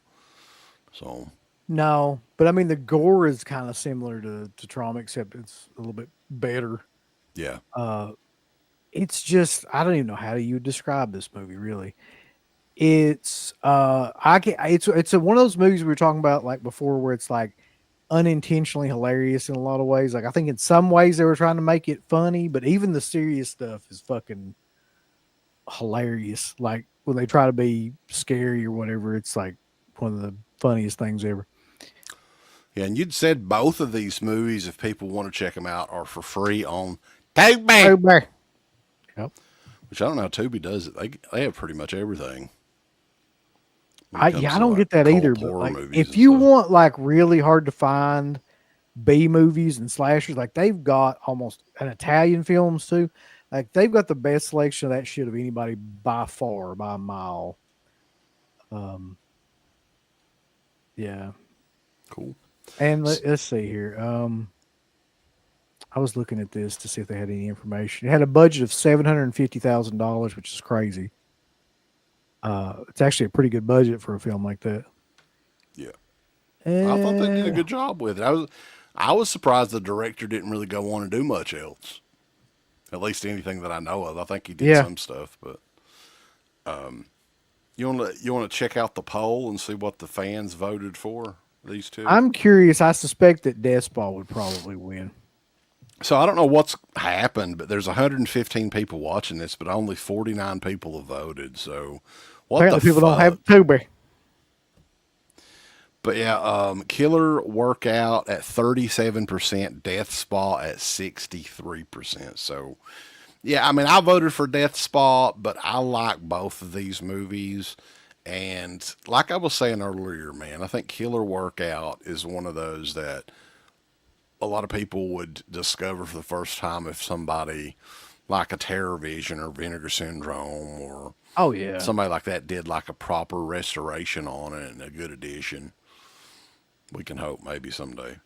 So, No, but I mean the gore is kind of similar to Trauma, except it's a little bit better. yeah. It's just I don't even know how you would describe this movie really. It's I can it's one of those movies we were talking about like before where it's like unintentionally hilarious in a lot of ways. Like I think in some ways they were trying to make it funny, but even the serious stuff is fucking hilarious. Like when they try to be scary or whatever, it's like one of the funniest things ever. Yeah, and you'd said both of these movies, if people want to check them out, are for free on Tubi, Oh, bear. Yep. which I don't know how Tubi does it. They have pretty much everything. when it Yeah, comes I to don't like get that cult either. But horror like, movies if and you stuff. want like really hard to find B movies and slashers, like they've got almost an Italian films too. Like they've got the best selection of that shit of anybody by far, by a mile. Um, yeah. Cool. And S- let's see here. I was looking at this to see if they had any information. It had a budget of $750,000, which is crazy. It's actually a pretty good budget for a film like that. Yeah, I thought they did a And good job with it. I was surprised the director didn't really go on and do much else. At least anything that I know of. I think he did yeah, some stuff, but you want to check out the poll and see what the fans voted for these two. I'm curious. I suspect that Deathball would probably win. So I don't know what's happened, but there's 115 people watching this, but only 49 people have voted. So what the Apparently, people don't have fuck? Tubi. But yeah, Killer Workout at 37%, Death Spa at 63%. So yeah, I mean, I voted for Death Spa, but I like both of these movies. And like I was saying earlier, man, I think Killer Workout is one of those that a lot of people would discover for the first time if somebody like a Terror Vision or Vinegar Syndrome or Oh yeah, somebody like that did like a proper restoration on it and a good edition. We can hope maybe someday.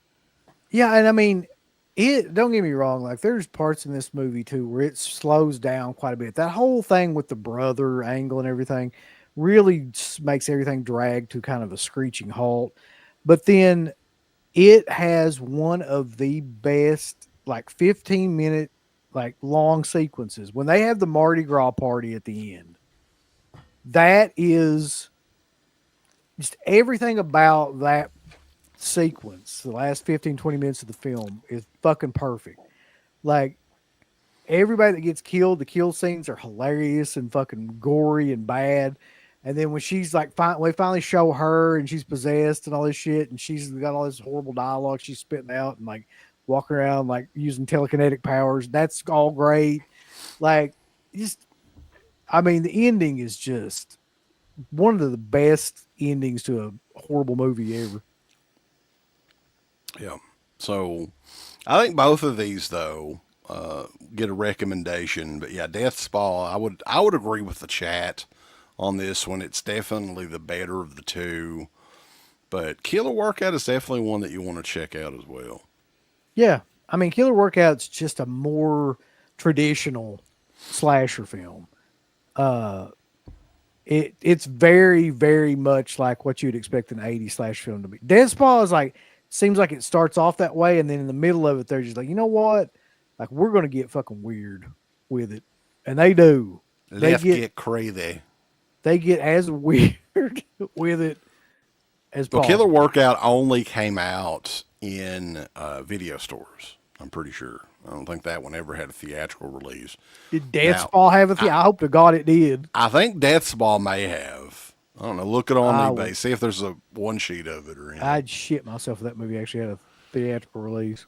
yeah. And I mean, it. Don't get me wrong. Like, there's parts in this movie too where it slows down quite a bit. That whole thing with the brother angle and everything really makes everything drag to kind of a screeching halt. But then it has one of the best like 15-minute like long sequences when they have the Mardi Gras party at the end. That is just everything about that sequence. The last 15, 20 minutes of the film is fucking perfect. Like, everybody that gets killed, the kill scenes are hilarious and fucking gory and bad. And then when she's like, we finally show her and she's possessed and all this shit, and she's got all this horrible dialogue she's spitting out and like walking around like using telekinetic powers. That's all great. Like, just, I mean, the ending is just one of the best endings to a horrible movie ever. Yeah. So I think both of these though get a recommendation. But yeah, Death Spa. I would agree with the chat on this one. It's definitely the better of the two. But Killer Workout is definitely one that you want to check out as well. Yeah. I mean, Killer Workout's just a more traditional slasher film. Uh, it's very, very much like what you'd expect an 80s slash film to be. Dead Spa is like, seems like it starts off that way, and then in the middle of it, they're just like, you know what? Like, we're going to get fucking weird with it. And they do. They Left get crazy. they get as weird with it as Well, Killer possible. Workout only came out in video stores. I'm pretty sure. I don't think that one ever had a theatrical release. Did Dead Now, Spa have a thing? I hope to God it did. I think Death's Ball may have. I don't know. Look it on I eBay. would, See if there's a one sheet of it or anything. I'd shit myself if that movie actually had a theatrical release.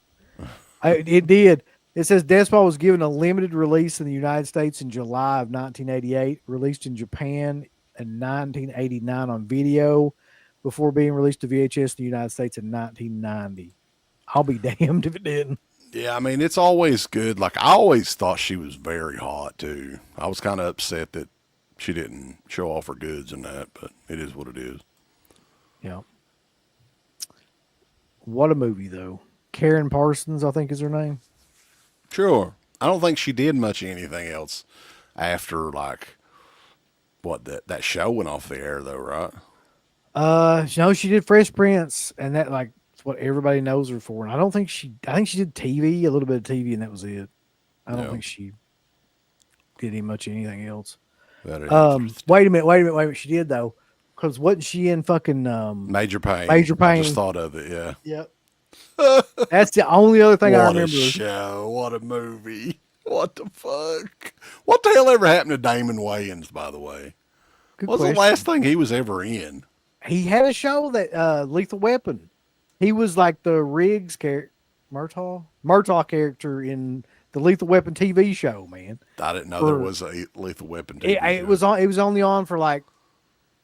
It did. It says Death Spa was given a limited release in the United States in July of 1988, released in Japan in 1989 on video, before being released to VHS in the United States in 1990. I'll be damned if it didn't. Yeah, I mean, it's always good. Like, I always thought she was very hot, too. I was kind of upset that she didn't show off her goods and that, but it is what it is. Yeah. What a movie, though. Karen Parsons, I think is her name. Sure. I don't think she did much of anything else after, like, what, that show went off the air, though, right? No, she did Fresh Prince, and that like it's what everybody knows her for. And I think she did TV, a little bit of TV, and that was it. I don't No, think she did any much anything else. that answers. Wait a minute. She did though, because wasn't she in fucking Major Pain. Major I just Pain? thought of it, yeah. Yep. That's the only other thing I What a remember. show. What a movie. What the fuck? What the hell ever happened to Damon Wayans, by the way? Good What was the question. last thing he was ever in? He had a show that Lethal Weapon. He was like the Riggs character, Murtaugh character in the Lethal Weapon TV show. Man, I didn't know there for was a Lethal Weapon it, TV it show. was on. It was only on for like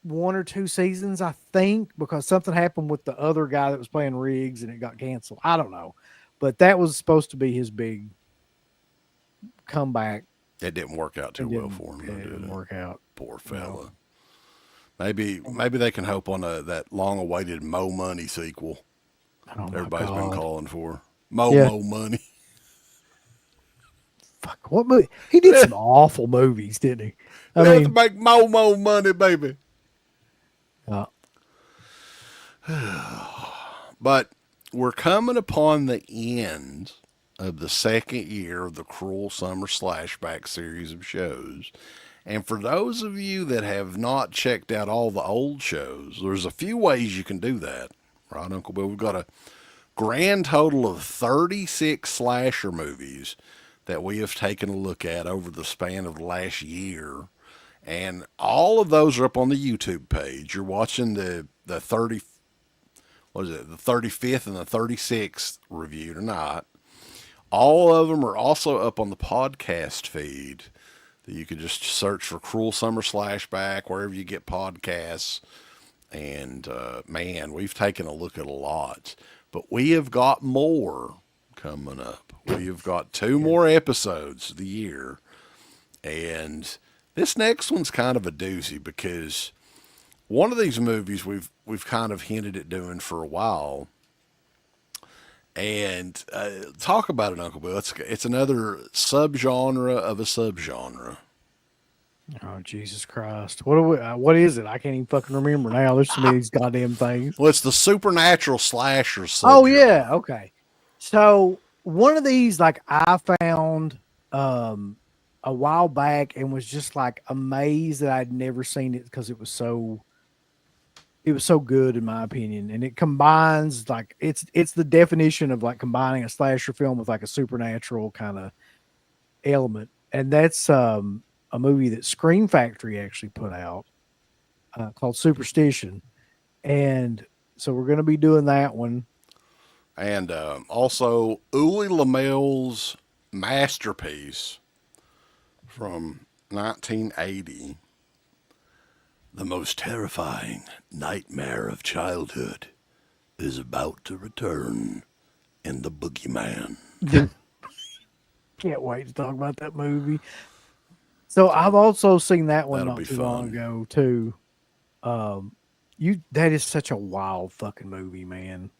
1 or 2 seasons, I think, because something happened with the other guy that was playing Riggs and it got canceled. I don't know. But that was supposed to be his big comeback. It didn't work out too well for him, It did didn't it? work out. Poor No. fella. Maybe they can hope on that long-awaited Mo Money sequel. Oh, Everybody's been calling for Yeah. Mo Money. Fuck, what movie? He did some awful movies, didn't he? I mean, have to make Mo money, baby. But we're coming upon the end of the second year of the Cruel Summer Slashback series of shows. And for those of you that have not checked out all the old shows, there's a few ways you can do that. Right, Uncle Bill? We've got a grand total of 36 slasher movies that we have taken a look at over the span of the last year. And all of those are up on the YouTube page. You're watching the 30, what is it, the 35th and the 36th review tonight. All of them are also up on the podcast feed. You could just search for Cruel Summer Slashback wherever you get podcasts. And man, we've taken a look at a lot. But we have got more coming up. We have got 2 more episodes of the year. And this next one's kind of a doozy because one of these movies we've kind of hinted at doing for a while. And talk about it, Uncle Bill. It's another subgenre of a subgenre. Oh, Jesus Christ. What is it? I can't even fucking remember now. There's so many of these goddamn things. Well, it's the supernatural slasher subgenre. Oh, yeah. Okay. So one of these, like, I found a while back and was just, like, amazed that I'd never seen it because it was so good in my opinion. And it combines, like, it's the definition of, like, combining a slasher film with, like, a supernatural kind of element. And that's a movie that Scream Factory actually put out called Superstition. And so we're going to be doing that one. And also Uli Lamel's masterpiece from 1980, The Most Terrifying Nightmare of Childhood is About to Return in The Boogeyman. Can't wait to talk about that movie. So I've also seen that one That'll not be too fun. long ago too. That is such a wild fucking movie, man.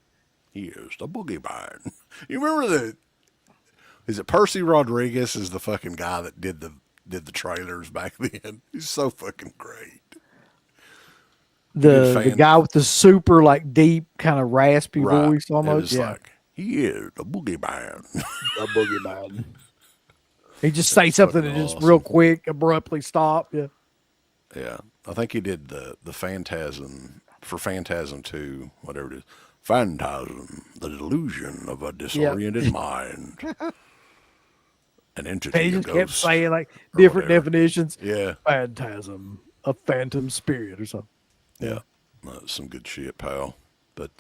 He is the Boogeyman. You remember is it Percy Rodriguez is the fucking guy that did the trailers back then? He's so fucking great. The guy with the super, like, deep kind of raspy voice almost. Yeah. Like, he is the Boogeyman. The Boogeyman. He just say something and just real quick, abruptly stop. Yeah. Yeah. I think he did the Phantasm for Phantasm 2, whatever it is. Phantasm, the delusion of a disoriented mind. An entity. He just kept saying, like, different definitions. Yeah. Phantasm, a phantom spirit or something. Yeah. Some good shit, pal. But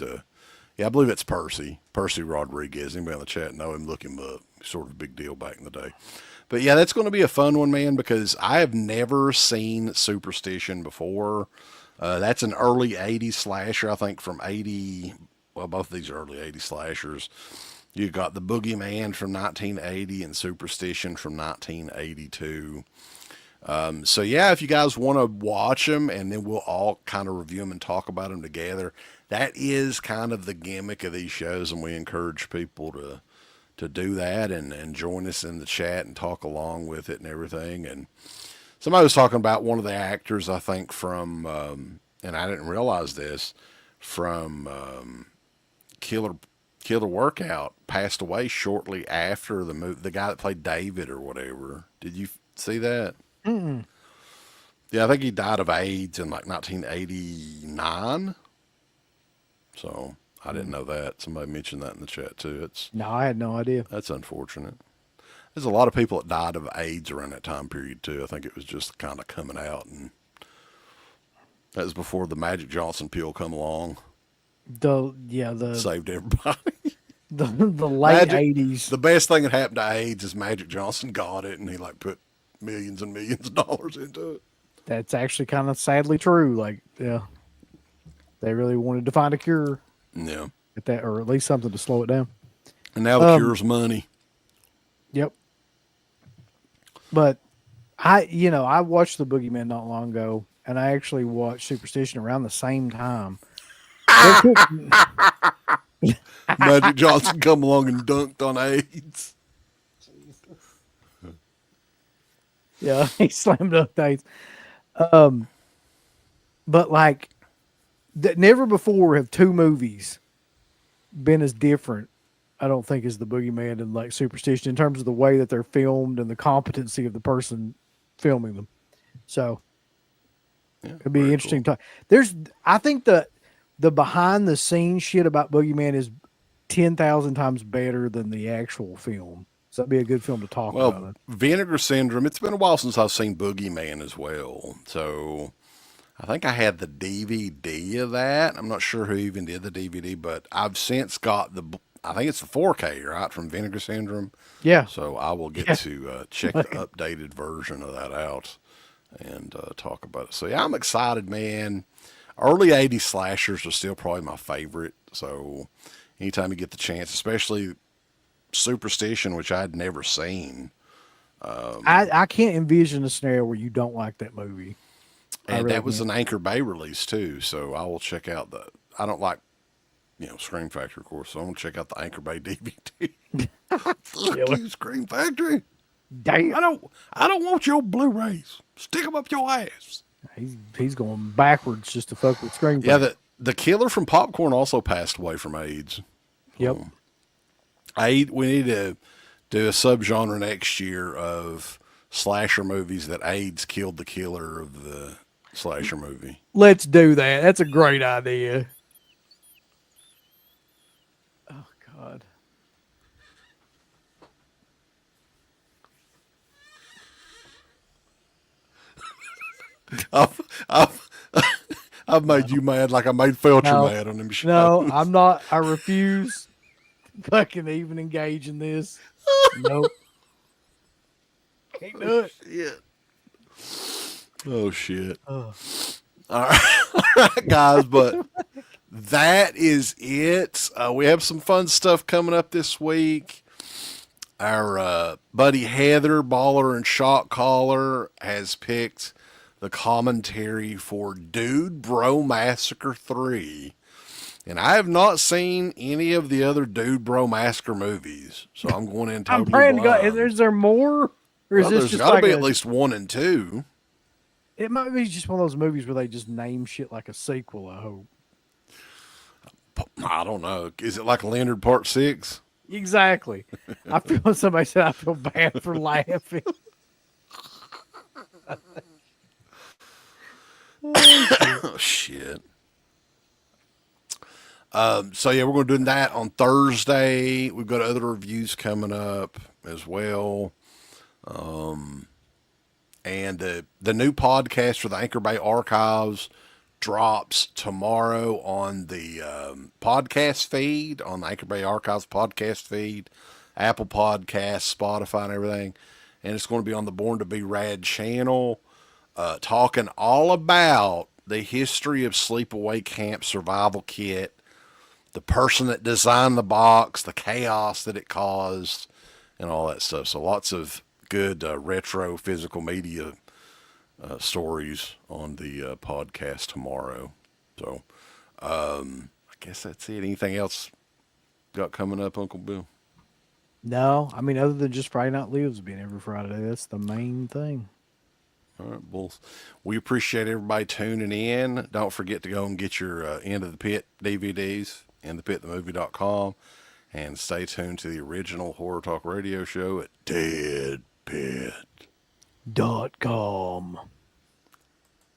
yeah, I believe it's Percy Rodriguez. Anybody in the chat know him, look him up. Sort of a big deal back in the day. But yeah, that's going to be a fun one, man, because I have never seen Superstition before. That's an early 80s slasher, I think, from 80. Well, both of these are early 80s slashers. You got The Boogeyman from 1980 and Superstition from 1982. So yeah, if you guys want to watch them, and then we'll all kind of review them and talk about them together. That is kind of the gimmick of these shows, and we encourage people to do that and join us in the chat and talk along with it and everything. And somebody was talking about one of the actors, I think, from and I didn't realize this, from Killer Workout passed away shortly after the movie. The guy that played David or whatever. Did you see that? Mm-mm. Yeah, I think he died of AIDS in like 1989. So I didn't know that. Somebody mentioned that in the chat too. No, I had no idea. That's unfortunate. There's a lot of people that died of AIDS around that time period too. I think it was just kind of coming out, and that was before the Magic Johnson pill come along. Saved everybody. The late 80s. The best thing that happened to AIDS is Magic Johnson got it, and he like put millions and millions of dollars into it. That's actually kind of sadly true. Like, Yeah. They really wanted to find a cure Yeah. at that, or at least something to slow it down. And now the cure's money. Yep. But I watched The Boogeyman not long ago, and I actually watched Superstition around the same time. Magic Johnson come along and dunked on AIDS. Yeah, he slammed up dates. But like, never before have two movies been as different, I don't think, as The Boogeyman and like Superstition in terms of the way that they're filmed and the competency of the person filming them. So it'd be interesting to talk. I think the behind the scenes shit about Boogeyman is 10,000 times better than the actual film. So that'd be a good film to talk about. Well, Vinegar Syndrome, it's been a while since I've seen Boogeyman as well. So I think I had the DVD of that. I'm not sure who even did the DVD, but I've since got I think it's the 4K, right, from Vinegar Syndrome. Yeah. So I will get to check the updated version of that out and talk about it. So yeah, I'm excited, man. Early 80s slashers are still probably my favorite. So anytime you get the chance, especially Superstition, which I'd never seen. I can't envision a scenario where you don't like that movie. And really that was an Anchor Bay release too. So I will check out I don't like, Scream Factory, of course. So I'm going to check out the Anchor Bay DVD. Fuck you, Scream Factory. Damn. I don't want your Blu-rays. Stick them up your ass. He's going backwards just to fuck with Scream Factory. Yeah, the killer from Popcorn also passed away from AIDS. Yep. We need to do a subgenre next year of slasher movies that AIDS killed the killer of the slasher movie. Let's do that. That's a great idea. Oh God. I've made you mad like I made Felcher mad on them shows. No, I'm not. I refuse to fucking even engage in this. Nope. Can't do it. Shit. Oh, shit. Oh. All right, guys, but that is it. We have some fun stuff coming up this week. Our buddy Heather, Baller and Shot Caller, has picked the commentary for Dude Bro Massacre 3. And I have not seen any of the other Dude Bro Massacre movies, so I'm going in totally blind. Is there more? Or is this there's just got to like be at least 1 and 2. It might be just one of those movies where they just name shit like a sequel, I hope. I don't know. Is it like Leonard Part 6? Exactly. I feel somebody said I feel bad for laughing. Oh, shit. So yeah, we're going to do that on Thursday. We've got other reviews coming up as well. And the new podcast for the Anchor Bay Archives drops tomorrow on the podcast feed, on the Anchor Bay Archives podcast feed, Apple Podcasts, Spotify, and everything. And it's going to be on the Born to Be Rad channel, talking all about the history of Sleepaway Camp Survival Kit, the person that designed the box, the chaos that it caused, and all that stuff. So lots of good retro physical media stories on the podcast tomorrow. So I guess that's it. Anything else got coming up, Uncle Bill? No, I mean, other than just Friday Night Lives being every Friday, that's the main thing. All right, Bulls. We appreciate everybody tuning in. Don't forget to go and get your End of the Pit DVDs, endofthepitthemovie.com, and stay tuned to the original Horror Talk Radio show at DEADPIT.com.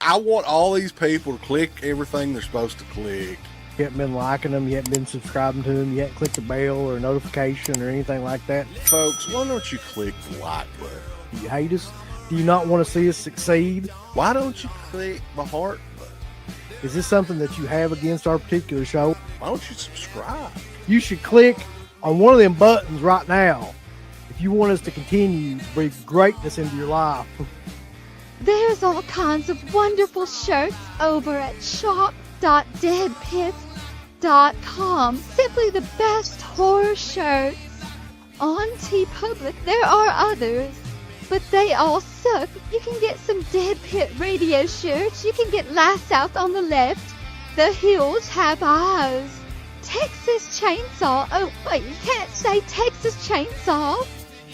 I want all these people to click everything they're supposed to click. You haven't been liking them, you haven't been subscribing to them, you haven't clicked the bell or notification or anything like that. Folks, why don't you click the like button? Do you hate us? Do you not want to see us succeed? Why don't you click the heart button? Is this something that you have against our particular show? Why don't you subscribe? You should click on one of them buttons right now if you want us to continue to bring greatness into your life. There's all kinds of wonderful shirts over at shop.deadpit.com. Simply the best horror shirts. On TeePublic, there are others, but they all suck. You can get some Dead Pit Radio shirts. You can get Last Out on the Left. The Hills Have Eyes. Texas Chainsaw. Oh, wait, you can't say Texas Chainsaw.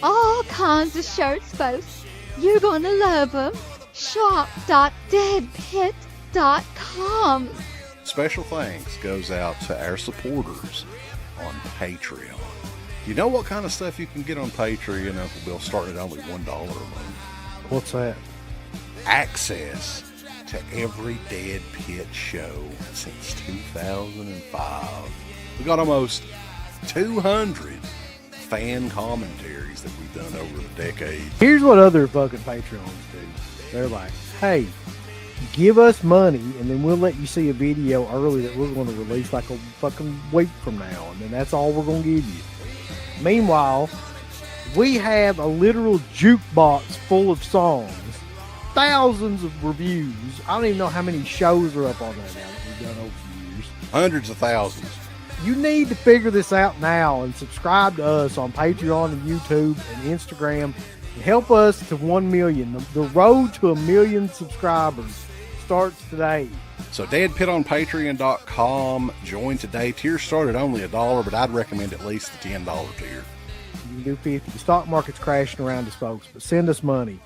All kinds of shirts, folks. You're gonna love them. Shop.deadpit.com. Special thanks goes out to our supporters on Patreon. You know what kind of stuff you can get on Patreon, Uncle Bill, starting at only $1 a month? What's that? Access to every Dead Pit show since 2005. We got almost 200 fan commentaries that we've done over the decade. Here's what other fucking Patreons do. They're like, hey, give us money and then we'll let you see a video early that we're going to release like a fucking week from now, and then that's all we're going to give you. Meanwhile, we have a literal jukebox full of songs, thousands of reviews. I don't even know how many shows are up on there now that we've done over the years. Hundreds of thousands. You need to figure this out now and subscribe to us on Patreon and YouTube and Instagram. And help us to 1 million. The road to 1 million subscribers starts today. So deadpitonpatreon.com. Join today. Tiers start at only $1, but I'd recommend at least the $10 tier. You can do 50. The stock market's crashing around us, folks, but send us money.